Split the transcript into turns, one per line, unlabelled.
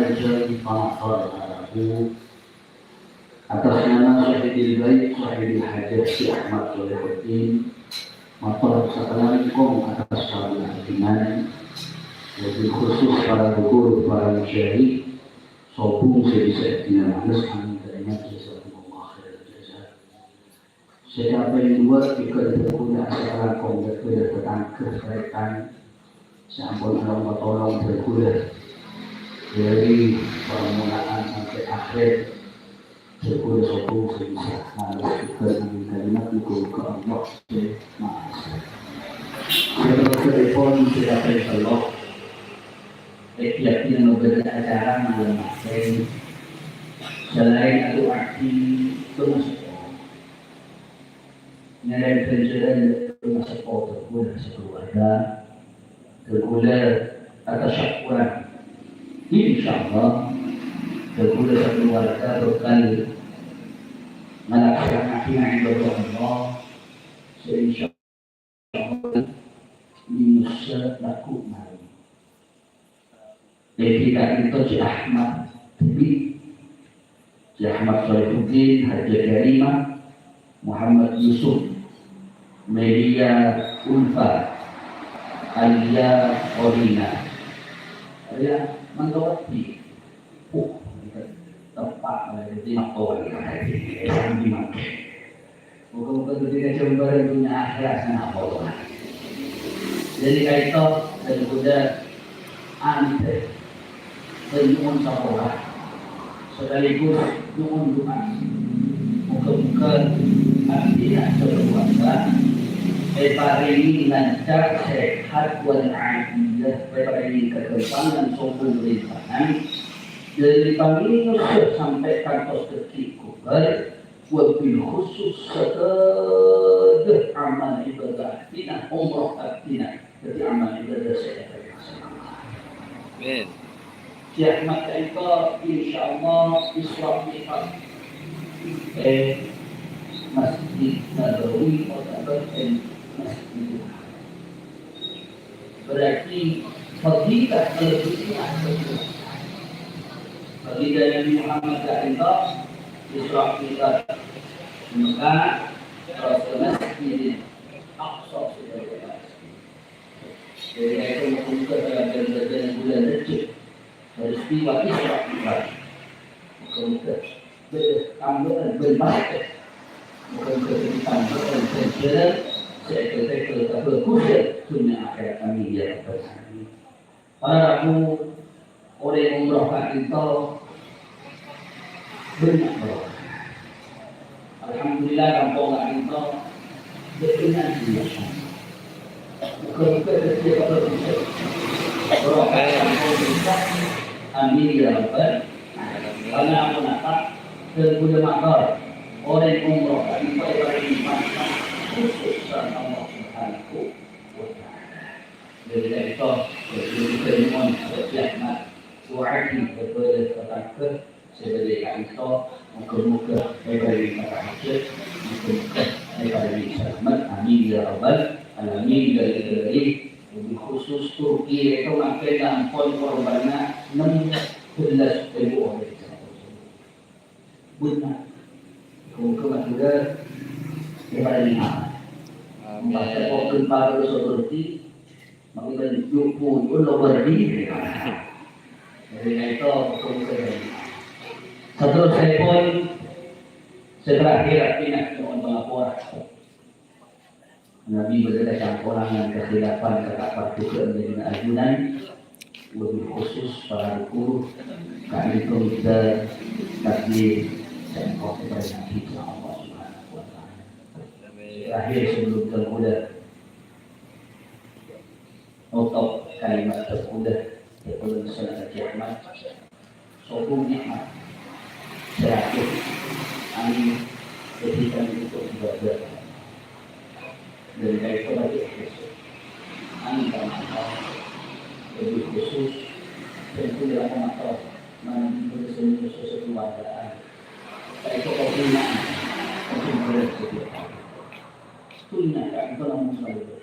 Al-Jari Panasar atas nama Syahidil Baik Syahidil Hajat Si Ahmad Solehuddin Matur Assalamualaikum atas para hadirin, wabil khusus para guru, para masyayikh, sopung sebisa dinamakan kami terima jazakumullah khairan jazaa. Siapa yang buat jika berguna secara komplek tentang kebaikan, sampun Allah tolong berguna dari permulaan sampai akhir. Berguna sopung sebisa harus berguna kalimat itu ke Allah Maha. Sebelum telepon sudah Allah. Setiap yang berbeda acara malam malam selain itu arti pemasok nilai penjualan pemasok terguna sekeluarga terguna atas syakwan insyaAllah terguna sekeluarga berkali melaksanakan ibadah Allah seinsyaAllah di masa laku malam. Jadi kita itu Si Ahmad Tibi, Si Ahmad Solehuddin, Haji Karimah, Muhammad Yusuf, Melia Ulfa, Alia Orina, Alia Manggawati, tempat di Makor, di Makor. Bukan ketika coba punya akhirat sana Allah. Jadi kaitu dan kuda ante. Menyuun sapola sekaligus nyuun doa muka-muka artinya keluarga paringi lancar sehat wal afiat paringi kekebalan sopun limpahan dari panggilan sampai kantos kekikubar wabil khusus sekedar amal ibadah tina umroh tina jadi amal ibadah saya amin. Si Ahmad itu insyaallah Isra Mi'raj Masjid Nabawi atau Masjid. Berarti fadilah lebihnya fadilah Nabi Muhammad itu Isra Mi'raj maka Rasulullah Masjid Aqsa sudah. Jadi itu membuka dalam bulan Rejab peristiwa Isra Mi'raj. Muka-muka bertambahan berbakat. Muka-muka bertambahan berjalan seekor-ekor berkuda dunia akhirat kami ya bersama. Para aku orang umrah kita banyak berdoa. Alhamdulillah kampung kita berkenan biasa. Muka-muka berjalan berkuda. Berdoa kampung kita. Amin ya Rabbal Alamin. Karena aku nakal dan punya makar orang umroh kami pada iman khusus Allah Subhanahu wa Ta'ala. Dari itu berjumpa setiap suati berbeda kepada sebagai itu muka-muka dari kata hajat muka-muka dari selamat. Amin ya Rabbal Alamin. Dari lebih khusus Turki itu sampai nampol korbannya 16,000 orang. Benar. Kemudian juga kepada lima. Masa kokin para seperti maksudnya jumpu pun lo berdiri. Dari itu kemudian satu saya pun setelah kira-kira mohon melapor. Nabi berkata campuran kesilapan kata juga menjadi ajunan lebih khusus para guru kami komite takdir dan komunikasi Allah Subhanahu wa Ta'ala. Terakhir sebelum termuda untuk kalimat termuda yaitu salat Ahmad sopung nikmat terakhir kami berikan untuk ibadah dari kaitu lagi kami lebih khusus tentu dalam mata menjadi sesuatu keluargaan. Itu kau punya, kau punya setiap. Punya, kan? Itu namun selalu.